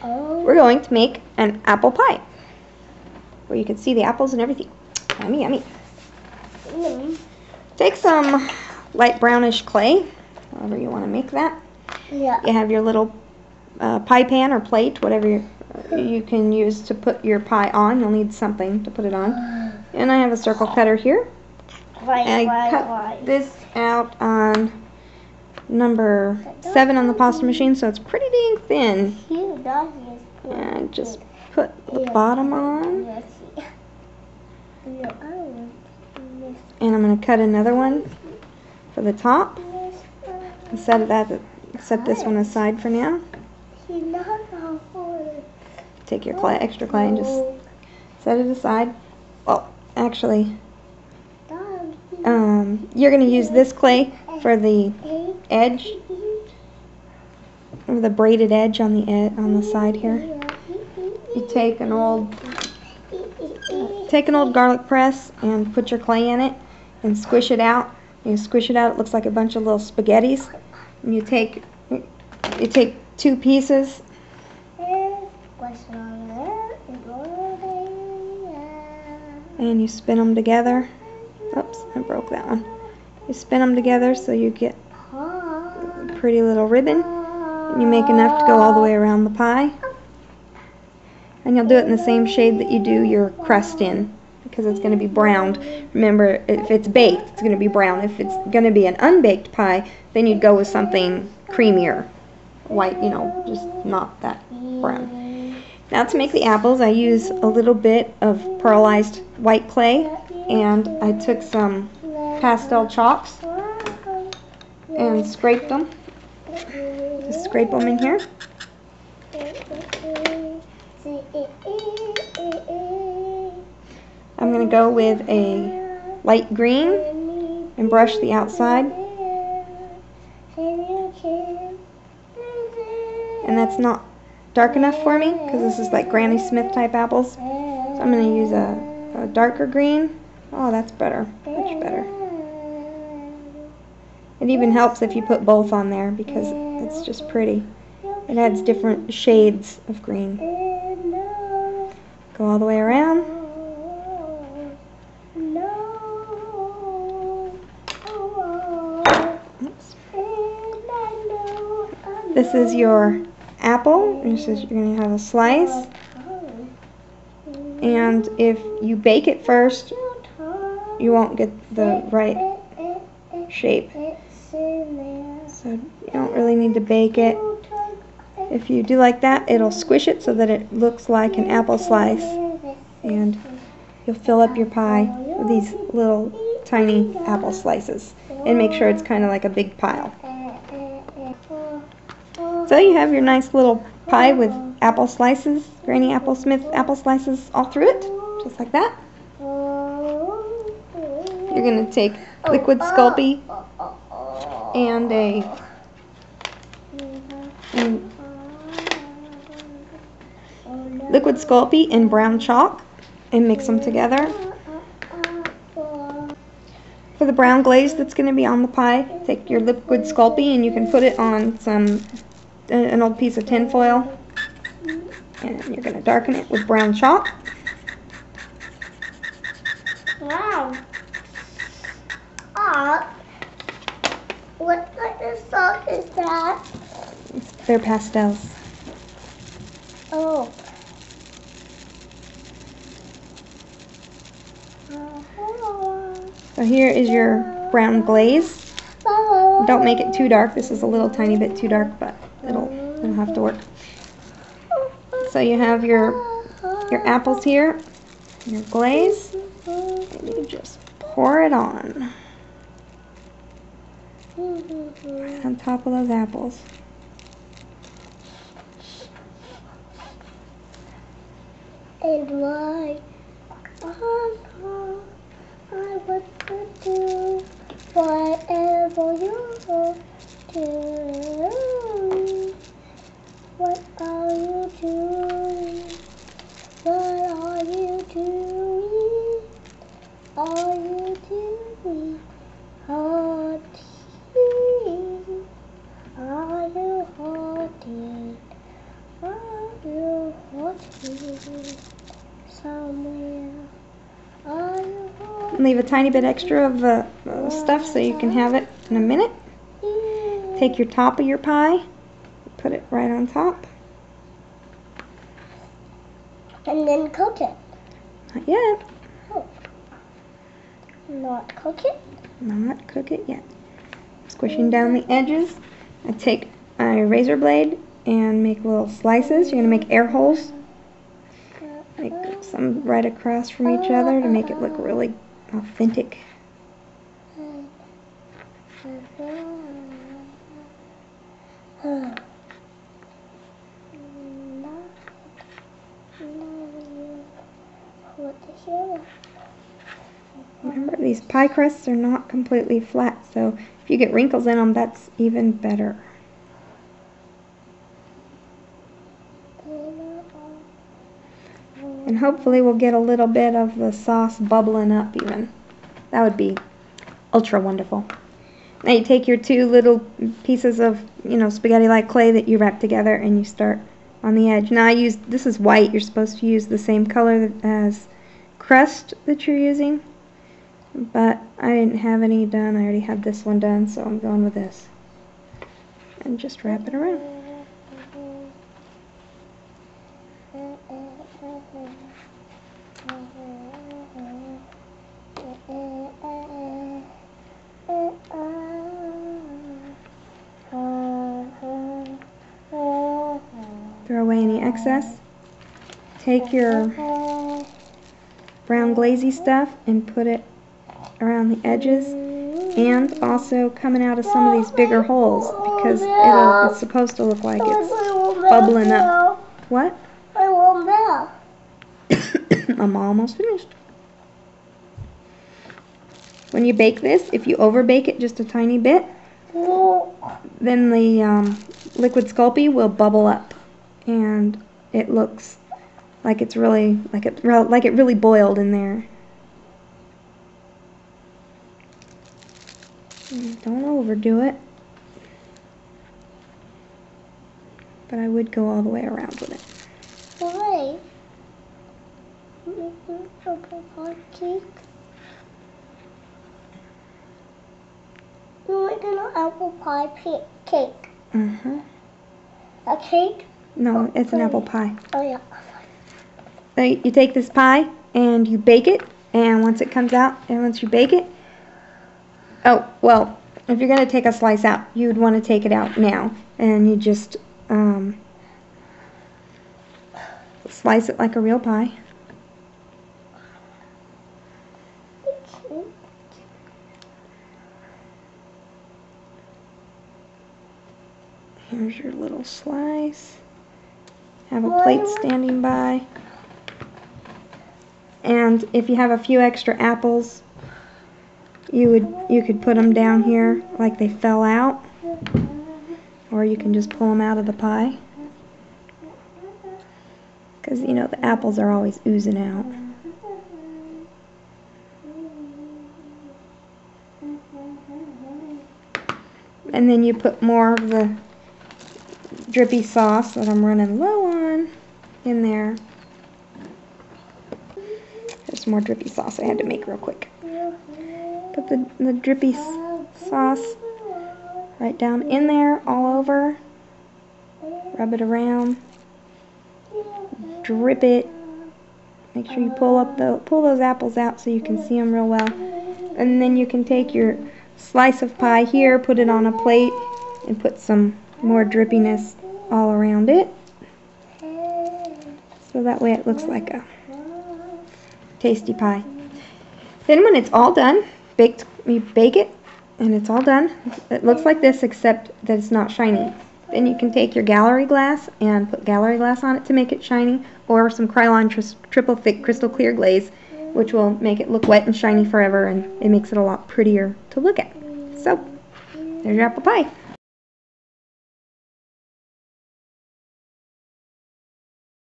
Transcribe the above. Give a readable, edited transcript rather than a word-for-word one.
we're going to make an apple pie where you can see the apples and everything. Yummy, yummy. Take some light brownish clay, however you want to make that. Yeah. You have your little pie pan or plate, whatever you can use to put your pie on. You'll need something to put it on. And I have a circle cutter here. And I cut this out on number 7 on the pasta machine, so it's pretty dang thin. And just put the bottom on. And I'm going to cut another one for the top. Set this one aside for now. Take your extra clay and just set it aside. Well, actually, you're going to use this clay for the edge, or the braided edge on the side here. You take an old garlic press and put your clay in it and squish it out. You squish it out, it looks like a bunch of little spaghettis. And you take 2 pieces and you spin them together. Oops, I broke that one. You spin them together so you get a pretty little ribbon. And you make enough to go all the way around the pie. And you'll do it in the same shade that you do your crust in, because it's going to be browned. Remember, if it's baked, it's going to be brown. If it's going to be an unbaked pie, then you'd go with something creamier, white, just not that brown. Now to make the apples, I use a little bit of pearlized white clay, and I took some pastel chalks and scraped them. Just scrape them in here. I'm going to go with a light green and brush the outside. And that's not dark enough for me because this is like Granny Smith type apples. So I'm going to use a darker green. Oh, that's better. Much better. It even helps if you put both on there because it's just pretty. It adds different shades of green. Go all the way around. Oops. This is your apple. You're going to have a slice. And if you bake it first, you won't get the right shape. So you don't really need to bake it. If you do like that, it'll squish it so that it looks like an apple slice, and you'll fill up your pie with these little tiny apple slices and make sure it's kind of like a big pile. So you have your nice little pie with apple slices, Granny Smith apple slices all through it, just like that. You're going to take liquid Sculpey and liquid Sculpey and brown chalk and mix them together. For the brown glaze that's going to be on the pie, take your liquid Sculpey and you can put it on an old piece of tin foil, and you're going to darken it with brown chalk. Wow. What kind of salt is that? They're pastels. Oh. So here is your brown glaze. Don't make it too dark. This is a little tiny bit too dark, but it'll have to work. So you have your apples here, your glaze, and you just pour it on. Right on top of those apples. And why? I want to do whatever you do. What are you doing? What are you doing? Are you doing? Are you holding? you want me somewhere? Are you Leave a tiny bit extra of the stuff so you can have it in a minute. Take your top of your pie, put it right on top. and then cook it. Not yet. Oh. Not cook it? Not cook it yet. Squishing down the edges. I take my razor blade and make little slices. You're going to make air holes. Make some right across from each other to make it look really authentic. Remember, these pie crusts are not completely flat, so if you get wrinkles in them, that's even better. And hopefully we'll get a little bit of the sauce bubbling up even. That would be ultra wonderful. Now you take your two little pieces of, spaghetti-like clay that you wrap together and you start on the edge. Now this is white. You're supposed to use the same color as crust that you're using. But I didn't have any done. I already had this one done, so I'm going with this. And just wrap it around. Throw away any excess. Take your brown glazy stuff and put it around the edges, and also coming out of some of these bigger holes, because it's supposed to look like it's bubbling up. What? I want that. I'm almost finished. When you bake this, if you over bake it just a tiny bit, then the liquid Sculpey will bubble up, and it looks like it's really like it really boiled in there. Don't overdo it, but I would go all the way around with it. Why? Apple pie cake. You're making an apple pie cake. A cake? No, it's an apple pie. Oh yeah. So you take this pie and you bake it, and once it comes out, and once you bake it, oh, well, if you're going to take a slice out, you'd want to take it out now, and you just slice it like a real pie. Here's your little slice. Have a plate standing by. And if you have a few extra apples, you could put them down here like they fell out, or you can just pull them out of the pie, because the apples are always oozing out. And then you put more of the drippy sauce that I'm running low on in there. There's more drippy sauce I had to make real quick. Put the drippy sauce right down in there, all over. Rub it around. Drip it. Make sure you pull those apples out so you can see them real well. And then you can take your slice of pie here, put it on a plate, and put some more drippiness all around it. So that way it looks like a tasty pie. Then when it's all done, you bake it, and it's all done. It looks like this, except that it's not shiny. Then you can take your gallery glass and put gallery glass on it to make it shiny, or some Krylon triple thick crystal clear glaze, which will make it look wet and shiny forever, and it makes it a lot prettier to look at. So, there's your apple pie.